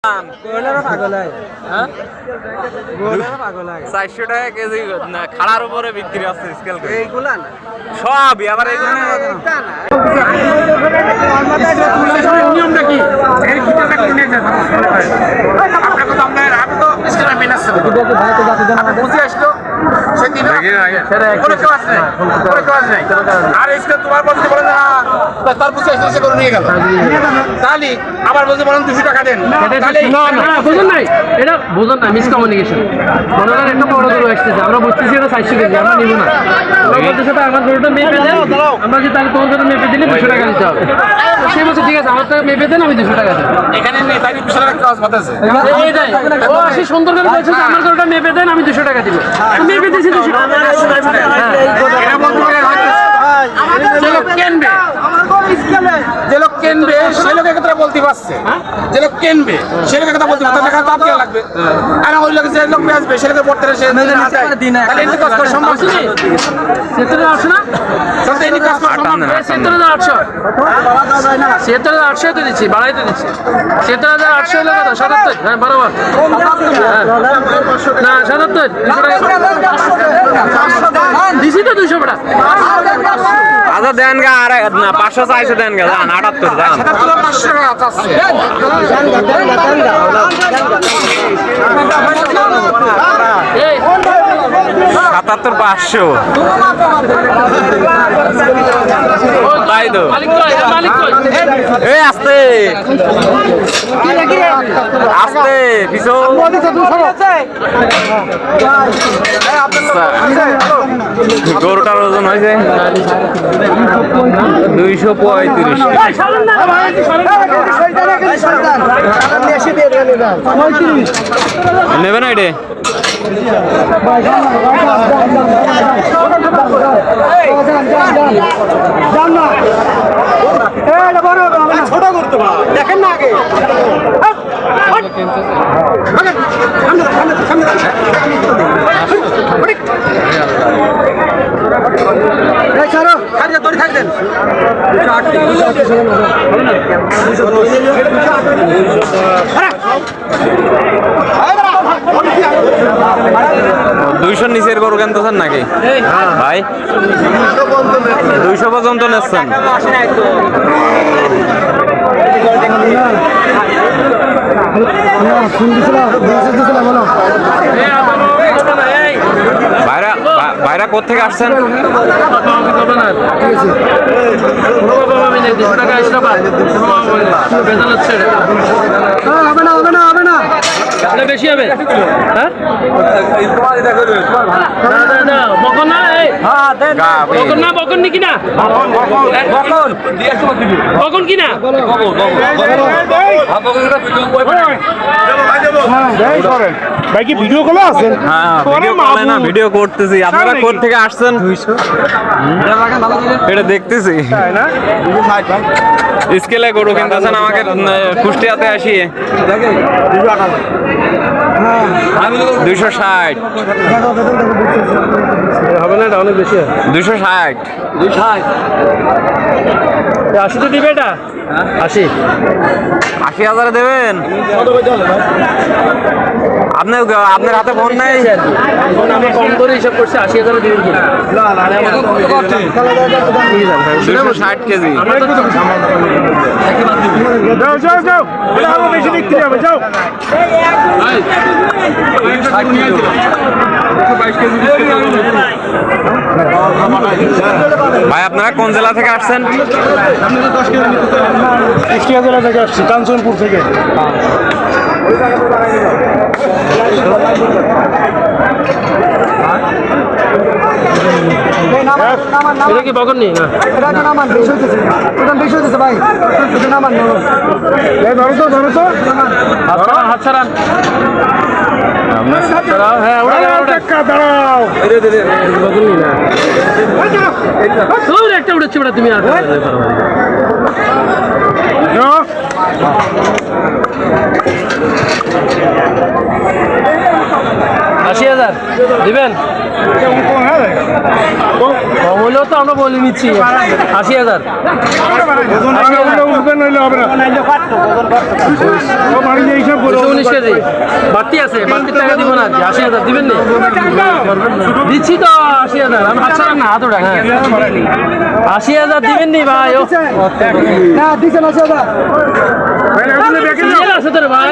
400 টাকা কেজি খাড়ার উপরে বিক্রি হচ্ছে স্কেল করে এইগুলা না সবই আবার এইগুলা নিয়মটা কি এই কিটাটা করে নিয়েছে আপনাকে তো আমরা আমি তো স্কেল মেনে আছে বুঝি আসলো সেদিন কোনো কাজ নাই কোনো কাজ নাই আর স্কেল তোমার বলতে বলে না তার বুঝি আসলে সে করে নিয়ে গেল তাহলে আবার বলতে বলেন 200 টাকা দেন তাহলে না বুঝুন নাই এটা বুঝুন না মিসকমিউনিকেশন মনে করেন একটা বড় দূর আসতেছে আমরা বুঝতেছি এটা 400 কেজি আমরা নিব না আমাদের সাথে আমার গরুটা মেপে দেন আমরা যে তাহলে তোমার গরু মেপে দিলে 200 টাকা দিতে হবে সেই বলছে ঠিক আছে আমার টাকা মেপে দেন আমি 200 টাকা দেব এখানে নেই তাই 200 টাকা কাজ বাতাছে এইটাই ও আসি সুন্দর করে বলছে যে আমার গরুটা মেপে দেন আমি 200 টাকা দিব মেপে দিছি 200 টাকা এটা বলতে পারে যে লোক কিনবে যে লোক কিনবে সে লোক কথা বলতে পারছে যে লোক কিনবে সে লোক কথা বলতে পারছে টাকা দাম কি লাগবে আর ওই লোক যে লোক বেচবে সে লোকের পড়তে সে তাহলে এত কাজ করা সম্ভব না 78000 না সত্যি এই কাজ করা সম্ভব না 77800 তো দিচ্ছি বাড়াইতে দিচ্ছি 77800 হলো কত 77 হ্যাঁ বরাবর না 77 দিছি তো 200 টাকা আচ্ছা দেন গা আর না 500 চাইছে দেন গা জান 78 জান 500 টাকা আছে 77500 তাই তো এই আস্তে আস্তে পিছো গরুটার ওজন হয়েছে 235 নেবে না এটা ছোট করতে দেখেন না আগে দুইশোর নিচের গরু কিনতেছেন নাকি ভাই 200 পর্যন্ত নিচ্ছেন ভাইরা কোথেকে আসছেন বেশি হবে হ্যাঁ বকন নাকি না বকন কি না ভাই কি ভিডিও কলে আছেন? হ্যাঁ ভিডিও কলে না ভিডিও করতেছি আপনারা কোথা থেকে আসছেন এটা দেখতেছি তাই না স্কেলে গরু কিনতেছেন আমাকে কুষ্টিয়াতে আসিয়ে 260 হবে না, এটা অনেক বেশি। 260 80 তো দিবে এটা 80,000 দেবেন আপনার হাতে ফোন নাই আমি কম করে হিসাব করছি 80,000 দিবেন কি 260 কেজি যাও এটা আরো বেশি বিক্রি হবে যাও ভাই আপনারা কোন জেলা থেকে আসছেন? কুষ্টিয়া জেলা থেকে আসছি, কাঞ্চনপুর থেকে। এটা কি বকন নেই না ভাই ধরো তো হাত ছাড়ান হ্যাঁ একটা উঠেছি ওটা তুমি আর 80,000 দিবেন কম হলো দিলেও তো আমরা বলে নিচ্ছি 80,000। দুশো 19 কেজি বাড়তি আছে, বাড়তি টাকা দিব না। 80,000 দিবেন না? দিচ্ছি তো 80,000। আমি হাত ছাড়ান না, হাত ওটা। 80,000 দিবেন নি ভাই? সিরিয়াল আছে তো রে ভাই।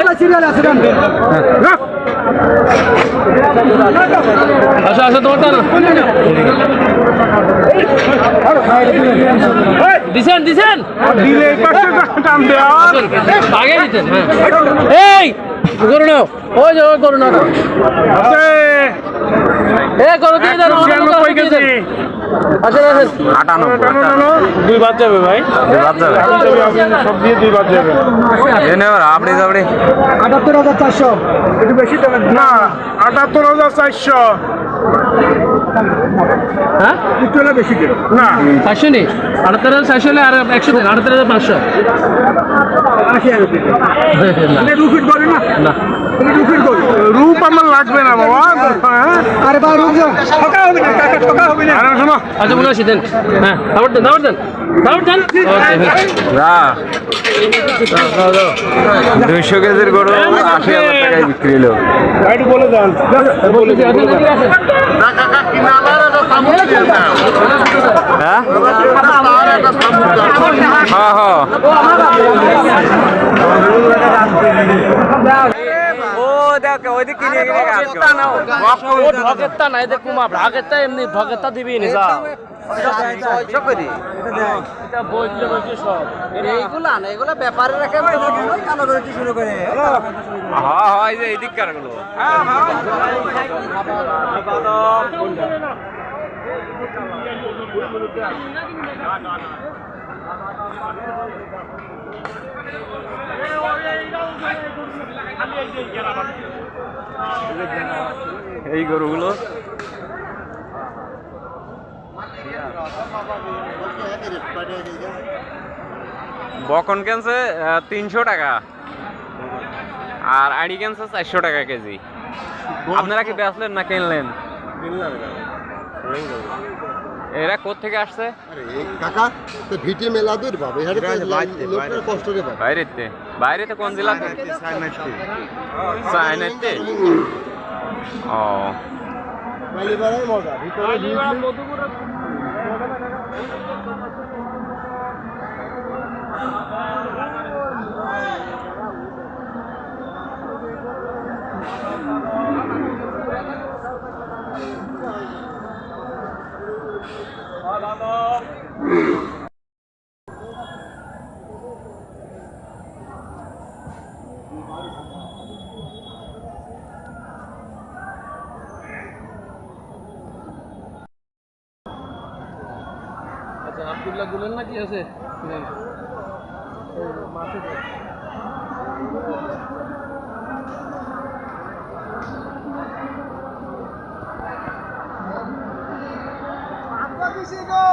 আচ্ছা আচ্ছা, তোমারটা না দিছেন দিছেন আগে দিতেন। হ্যাঁ, এই করো না, ওই যে ওই করো না, এ করো দিয়ে দেন। আচ্ছা আচ্ছা, 2 বাদ যাবে ভাই, 2 বাদ যাবে, সব দিয়ে 2 বাদ যাবে। আপনি যাবড়ি 78,400 একটু বেশি দেবেন না 78,400 হ্যাঁ একটু হলে বেশি দেবেন না 400 নেই, 78,400 হলে আর 100 দেন, 78,500। 80,000 রুফিট করে না না রুফিট করে রূপ আমার লাগবে না বাবা। হ্যাঁ আরে ভাই রুফ ঠকা হবে না, টাকা ঠকা হবে না। আরে শোনো, আচ্ছা 79 দেন। হ্যাঁ দাবার দেন, দাবার দেন, দাবার দেন। ওকে 200 কেজির গরু 80,000 টাকায় বিক্রি হলো। একটু বলে দেন। হ্যাঁ হ্যাঁ হ্যাঁ, ভগেরটা নাই দেখুন, ভাগেরটা এমনি ভগেরটা দিবি না। যা এটা বই দিলে বই সব এইগুলা না, এগুলা ব্যাপারে রাখে কালো করে কি শুরু করে হ্যাঁ হ্যাঁ, এই যে এই দিককার গুলো। এই গরুগুলো বকন কেনছে 300 টাকা আর আড়ি কেনছে 400 টাকা কেজি। আপনারা কি বেচলেন না কিনলেন? এরা কোথা থেকে আসছে? কাকা তো ভিটি মেলা দূর বাবা, লোকের কষ্ট রে বাবা। বাইরেতে? বাইরেতে কোন জেলাতে? চায়নাতে। ও মালিবাড়াই মজা, ভিতরে আচ্ছা আব্দুল্লাহ গুলেন না কি আছে? মাঠে বেশি গো